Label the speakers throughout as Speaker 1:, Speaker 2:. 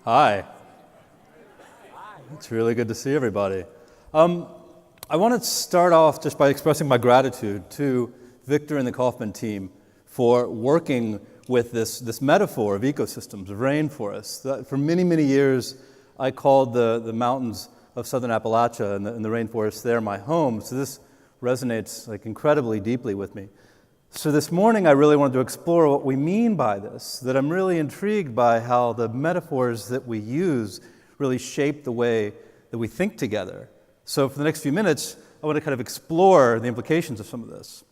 Speaker 1: Hi. It's really good to see everybody. I want to start off just by expressing my gratitude to Victor and the Kaufman team for working with this metaphor of ecosystems, of rainforests. That for many, many years, I called the mountains of southern Appalachia and the rainforests there my home, so this resonates like incredibly deeply with me. So this morning I really wanted to explore what we mean by this, that I'm really intrigued by how the metaphors that we use really shape the way that we think together. So for the next few minutes, I want to kind of explore the implications of some of this.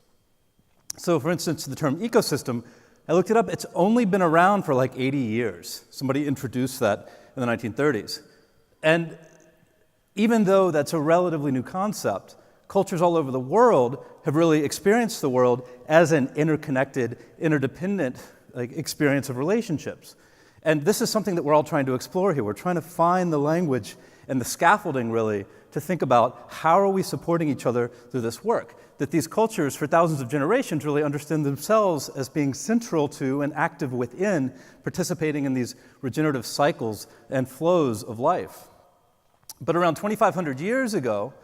Speaker 1: So for instance, the term ecosystem, I looked it up, it's only been around for like 80 years. Somebody introduced that in the 1930s. And even though that's a relatively new concept, cultures all over the world have really experienced the world as an interconnected, interdependent experience of relationships. And this is something that we're all trying to explore here. We're trying to find the language and the scaffolding, really, to think about how are we supporting each other through this work. That these cultures, for thousands of generations, really understand themselves as being central to and active within, participating in these regenerative cycles and flows of life. But around 2,500 years ago,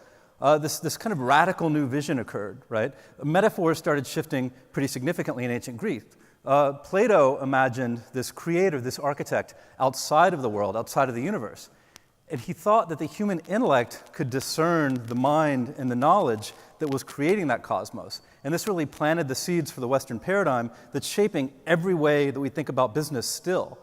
Speaker 1: this kind of radical new vision occurred, right? Metaphors started shifting pretty significantly in ancient Greek. Plato imagined this creator, this architect, outside of the world, outside of the universe. And he thought that the human intellect could discern the mind and the knowledge that was creating that cosmos. And this really planted the seeds for the Western paradigm that's shaping every way that we think about business still.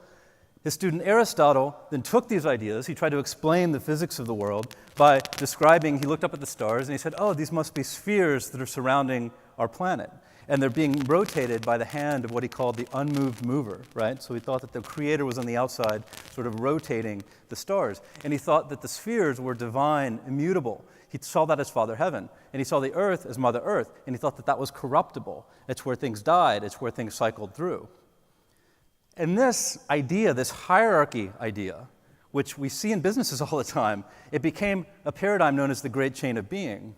Speaker 1: His student Aristotle then took these ideas, he tried to explain the physics of the world by describing, he looked up at the stars and he said, oh, these must be spheres that are surrounding our planet. And they're being rotated by the hand of what he called the unmoved mover, right? So he thought that the creator was on the outside, sort of rotating the stars. And he thought that the spheres were divine, immutable. He saw that as Father Heaven. And he saw the earth as Mother Earth. And he thought that that was corruptible. It's where things died. It's where things cycled through. And this idea, this hierarchy idea, which we see in businesses all the time, it became a paradigm known as the Great Chain of Being.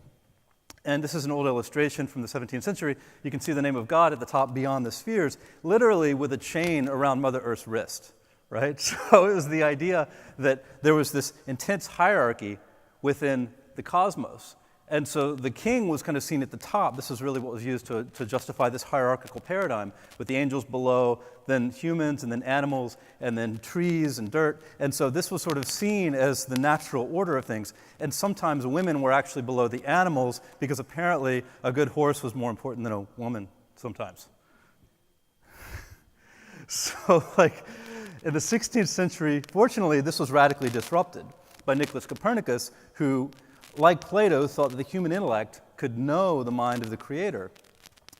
Speaker 1: And this is an old illustration from the 17th century. You can see the name of God at the top beyond the spheres, literally with a chain around Mother Earth's wrist, right? So it was the idea that there was this intense hierarchy within the cosmos. And so the king was kind of seen at the top. This is really what was used to justify this hierarchical paradigm, with the angels below, then humans, and then animals, and then trees and dirt. And so this was sort of seen as the natural order of things. And sometimes women were actually below the animals because apparently a good horse was more important than a woman sometimes. So in the 16th century, fortunately, this was radically disrupted by Nicholas Copernicus, who, like Plato, thought that the human intellect could know the mind of the creator.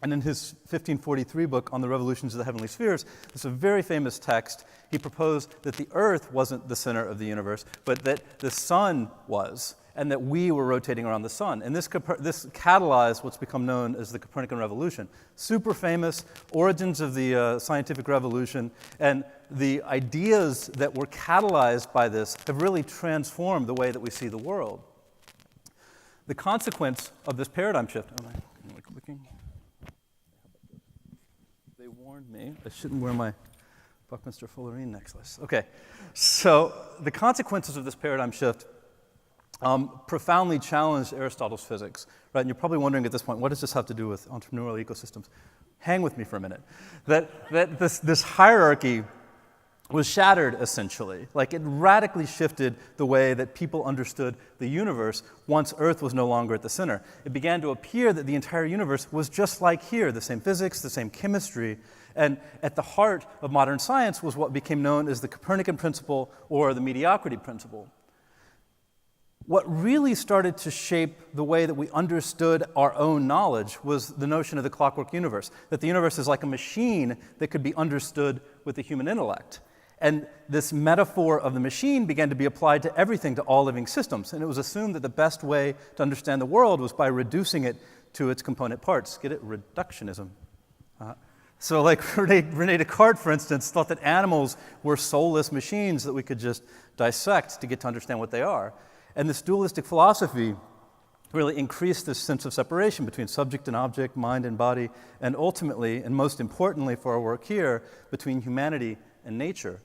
Speaker 1: And in his 1543 book on the revolutions of the heavenly spheres, this is a very famous text. He proposed that the earth wasn't the center of the universe, but that the sun was, and that we were rotating around the sun. And this catalyzed what's become known as the Copernican revolution. Super famous, origins of the scientific revolution, and the ideas that were catalyzed by this have really transformed the way that we see the world. The consequence of this paradigm shift, they warned me I shouldn't wear my Buckminster Fullerene necklace. Okay, so the consequences of this paradigm shift profoundly challenged Aristotle's physics, right? And you're probably wondering at this point, what does this have to do with entrepreneurial ecosystems? Hang with me for a minute. That this hierarchy was shattered, essentially. Like, it radically shifted the way that people understood the universe once Earth was no longer at the center. It began to appear that the entire universe was just like here, the same physics, the same chemistry, and at the heart of modern science was what became known as the Copernican Principle or the Mediocrity Principle. What really started to shape the way that we understood our own knowledge was the notion of the Clockwork Universe, that the universe is like a machine that could be understood with the human intellect. And this metaphor of the machine began to be applied to everything, to all living systems. And it was assumed that the best way to understand the world was by reducing it to its component parts. Get it? Reductionism. So like René Descartes, for instance, thought that animals were soulless machines that we could just dissect to get to understand what they are. And this dualistic philosophy really increased this sense of separation between subject and object, mind and body, and ultimately, and most importantly for our work here, between humanity and nature.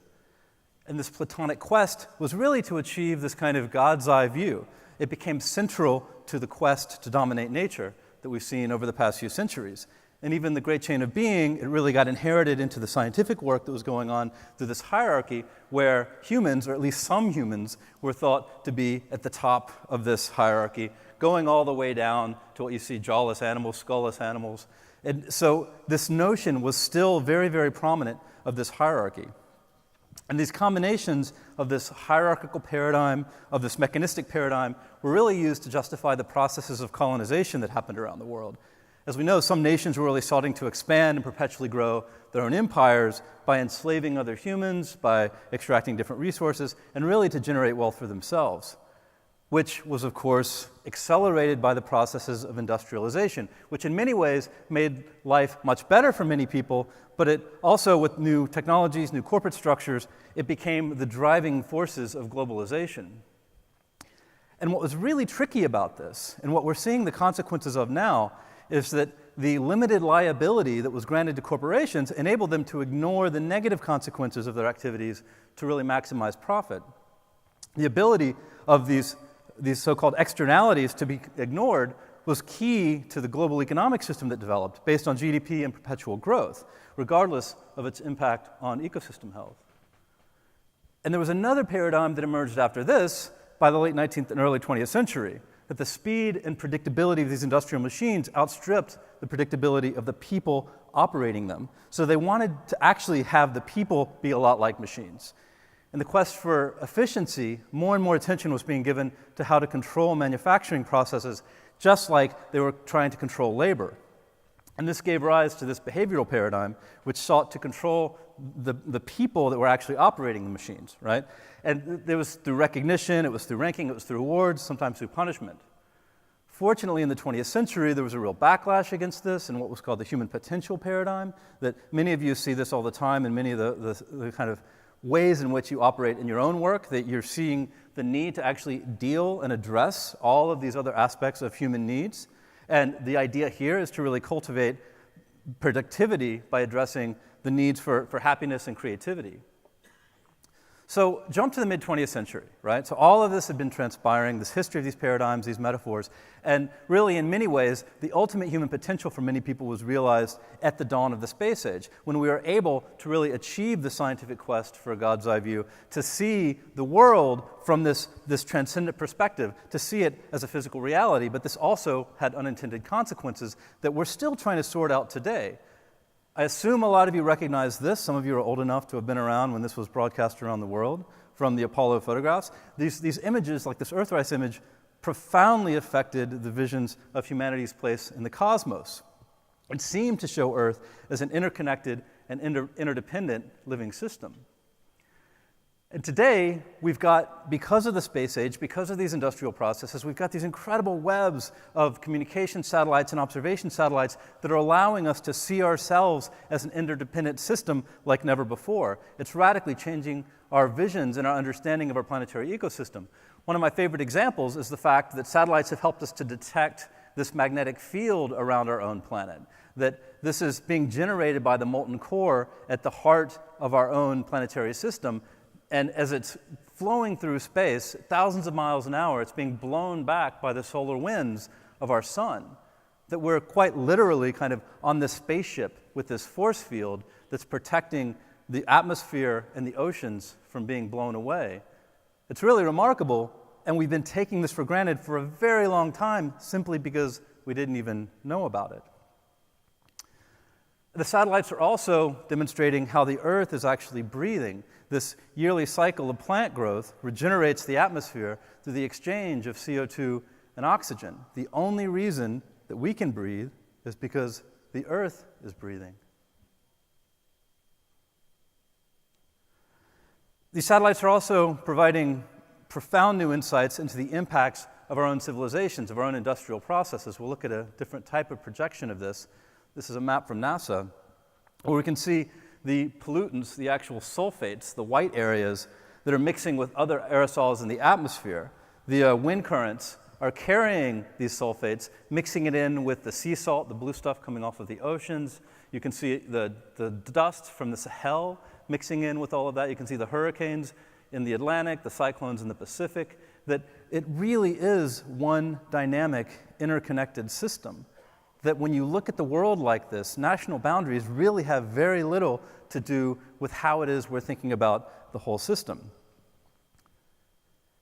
Speaker 1: And this Platonic quest was really to achieve this kind of God's eye view. It became central to the quest to dominate nature that we've seen over the past few centuries. And even the great chain of being, it really got inherited into the scientific work that was going on through this hierarchy where humans, or at least some humans, were thought to be at the top of this hierarchy, going all the way down to what you see, jawless animals, skull-less animals. And so this notion was still very, very prominent of this hierarchy. And these combinations of this hierarchical paradigm, of this mechanistic paradigm, were really used to justify the processes of colonization that happened around the world. As we know, some nations were really starting to expand and perpetually grow their own empires by enslaving other humans, by extracting different resources, and really to generate wealth for themselves, which was, of course, accelerated by the processes of industrialization, which in many ways made life much better for many people, but it also, with new technologies, new corporate structures, it became the driving forces of globalization. And what was really tricky about this, and what we're seeing the consequences of now, is that the limited liability that was granted to corporations enabled them to ignore the negative consequences of their activities to really maximize profit. The ability of these so-called externalities to be ignored was key to the global economic system that developed based on GDP and perpetual growth, regardless of its impact on ecosystem health. And there was another paradigm that emerged after this by the late 19th and early 20th century, that the speed and predictability of these industrial machines outstripped the predictability of the people operating them. So they wanted to actually have the people be a lot like machines. In the quest for efficiency, more and more attention was being given to how to control manufacturing processes, just like they were trying to control labor. And this gave rise to this behavioral paradigm, which sought to control the people that were actually operating the machines, right? And it was through recognition, it was through ranking, it was through rewards, sometimes through punishment. Fortunately, in the 20th century, there was a real backlash against this in what was called the human potential paradigm, that many of you see this all the time in many of the kind of ways in which you operate in your own work, that you're seeing the need to actually deal and address all of these other aspects of human needs. And the idea here is to really cultivate productivity by addressing the needs for happiness and creativity. So jump to the mid-20th century, right? So all of this had been transpiring, this history of these paradigms, these metaphors, and really in many ways, the ultimate human potential for many people was realized at the dawn of the space age, when we were able to really achieve the scientific quest for a God's eye view, to see the world from this transcendent perspective, to see it as a physical reality, but this also had unintended consequences that we're still trying to sort out today. I assume a lot of you recognize this. Some of you are old enough to have been around when this was broadcast around the world from the Apollo photographs. These images, like this Earthrise image, profoundly affected the visions of humanity's place in the cosmos. It seemed to show Earth as an interconnected and interdependent living system. And today, we've got, because of the space age, because of these industrial processes, we've got these incredible webs of communication satellites and observation satellites that are allowing us to see ourselves as an interdependent system like never before. It's radically changing our visions and our understanding of our planetary ecosystem. One of my favorite examples is the fact that satellites have helped us to detect this magnetic field around our own planet, that this is being generated by the molten core at the heart of our own planetary system. And as it's flowing through space, thousands of miles an hour, it's being blown back by the solar winds of our sun. That we're quite literally kind of on this spaceship with this force field that's protecting the atmosphere and the oceans from being blown away. It's really remarkable, and we've been taking this for granted for a very long time simply because we didn't even know about it. The satellites are also demonstrating how the Earth is actually breathing. This yearly cycle of plant growth regenerates the atmosphere through the exchange of CO2 and oxygen. The only reason that we can breathe is because the Earth is breathing. These satellites are also providing profound new insights into the impacts of our own civilizations, of our own industrial processes. We'll look at a different type of projection of this. This is a map from NASA, where we can see the pollutants, the actual sulfates, the white areas that are mixing with other aerosols in the atmosphere. The wind currents are carrying these sulfates, mixing it in with the sea salt, the blue stuff coming off of the oceans. You can see the dust from the Sahel mixing in with all of that. You can see the hurricanes in the Atlantic, the cyclones in the Pacific, that it really is one dynamic, interconnected system. That when you look at the world like this, national boundaries really have very little to do with how it is we're thinking about the whole system.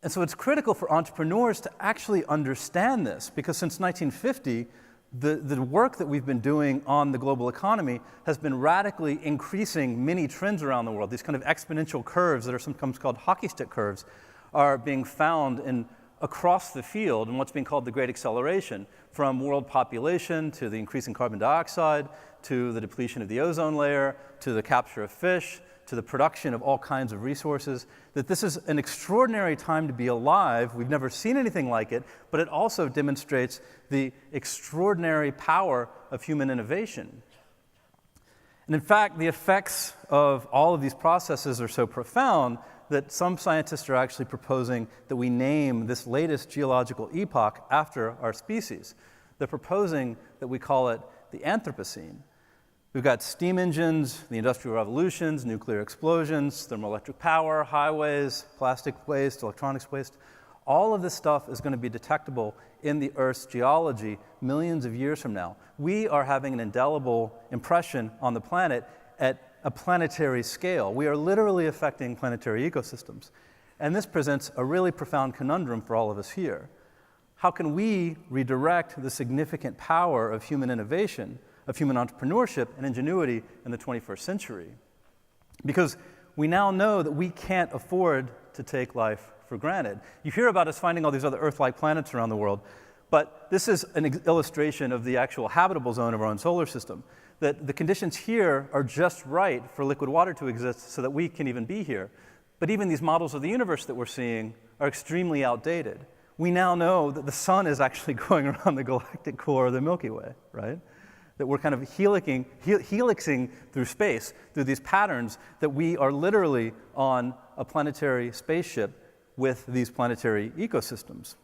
Speaker 1: And so it's critical for entrepreneurs to actually understand this, because since 1950, the work that we've been doing on the global economy has been radically increasing many trends around the world. These kind of exponential curves that are sometimes called hockey stick curves are being found across the field in what's being called the Great Acceleration, from world population to the increase in carbon dioxide, to the depletion of the ozone layer, to the capture of fish, to the production of all kinds of resources, that this is an extraordinary time to be alive. We've never seen anything like it, but it also demonstrates the extraordinary power of human innovation. And in fact, the effects of all of these processes are so profound that some scientists are actually proposing that we name this latest geological epoch after our species. They're proposing that we call it the Anthropocene. We've got steam engines, the industrial revolutions, nuclear explosions, thermoelectric power, highways, plastic waste, electronics waste. All of this stuff is going to be detectable in the Earth's geology millions of years from now. We are having an indelible impression on the planet at a planetary scale. We are literally affecting planetary ecosystems. And this presents a really profound conundrum for all of us here. How can we redirect the significant power of human innovation, of human entrepreneurship and ingenuity in the 21st century? Because we now know that we can't afford to take life for granted. You hear about us finding all these other Earth-like planets around the world, but this is an illustration of the actual habitable zone of our own solar system, that the conditions here are just right for liquid water to exist so that we can even be here. But even these models of the universe that we're seeing are extremely outdated. We now know that the sun is actually going around the galactic core of the Milky Way, right? That we're kind of helixing through space, through these patterns, that we are literally on a planetary spaceship with these planetary ecosystems.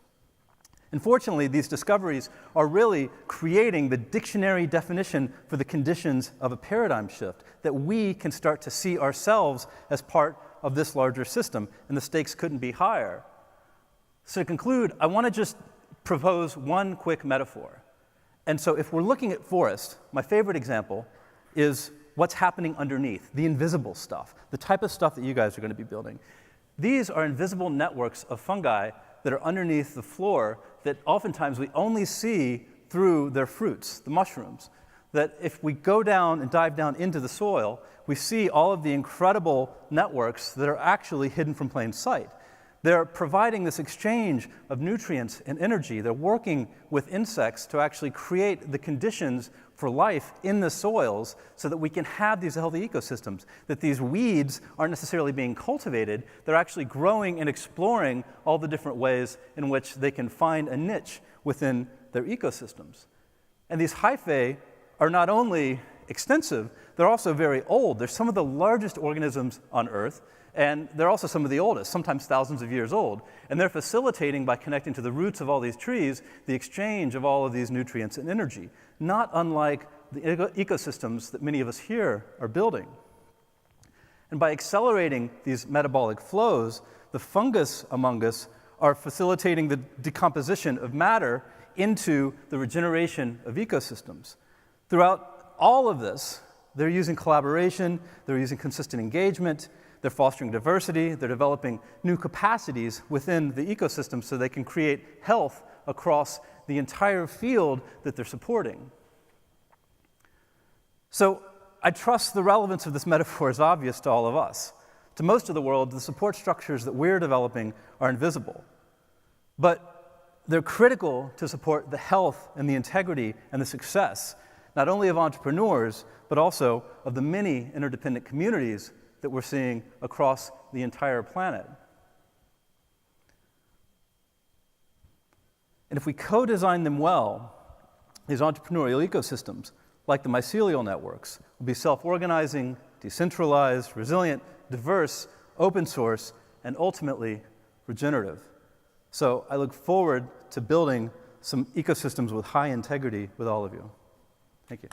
Speaker 1: Unfortunately, these discoveries are really creating the dictionary definition for the conditions of a paradigm shift, that we can start to see ourselves as part of this larger system, and the stakes couldn't be higher. So to conclude, I want to just propose one quick metaphor. And so if we're looking at forest, my favorite example is what's happening underneath, the invisible stuff, the type of stuff that you guys are going to be building. These are invisible networks of fungi that are underneath the floor that oftentimes we only see through their fruits, the mushrooms. That if we go down and dive down into the soil, we see all of the incredible networks that are actually hidden from plain sight. They're providing this exchange of nutrients and energy. They're working with insects to actually create the conditions for life in the soils so that we can have these healthy ecosystems, that these weeds aren't necessarily being cultivated. They're actually growing and exploring all the different ways in which they can find a niche within their ecosystems. And these hyphae are not only extensive, they're also very old. They're some of the largest organisms on Earth, and they're also some of the oldest, sometimes thousands of years old. And they're facilitating, by connecting to the roots of all these trees, the exchange of all of these nutrients and energy, not unlike the ecosystems that many of us here are building. And by accelerating these metabolic flows, the fungus among us are facilitating the decomposition of matter into the regeneration of ecosystems. Throughout all of this, they're using collaboration, they're using consistent engagement, they're fostering diversity, they're developing new capacities within the ecosystem so they can create health across the entire field that they're supporting. So I trust the relevance of this metaphor is obvious to all of us. To most of the world, the support structures that we're developing are invisible. But they're critical to support the health and the integrity and the success, not only of entrepreneurs, but also of the many interdependent communities that we're seeing across the entire planet. And if we co-design them well, these entrepreneurial ecosystems, like the mycelial networks, will be self-organizing, decentralized, resilient, diverse, open source, and ultimately regenerative. So I look forward to building some ecosystems with high integrity with all of you. Thank you.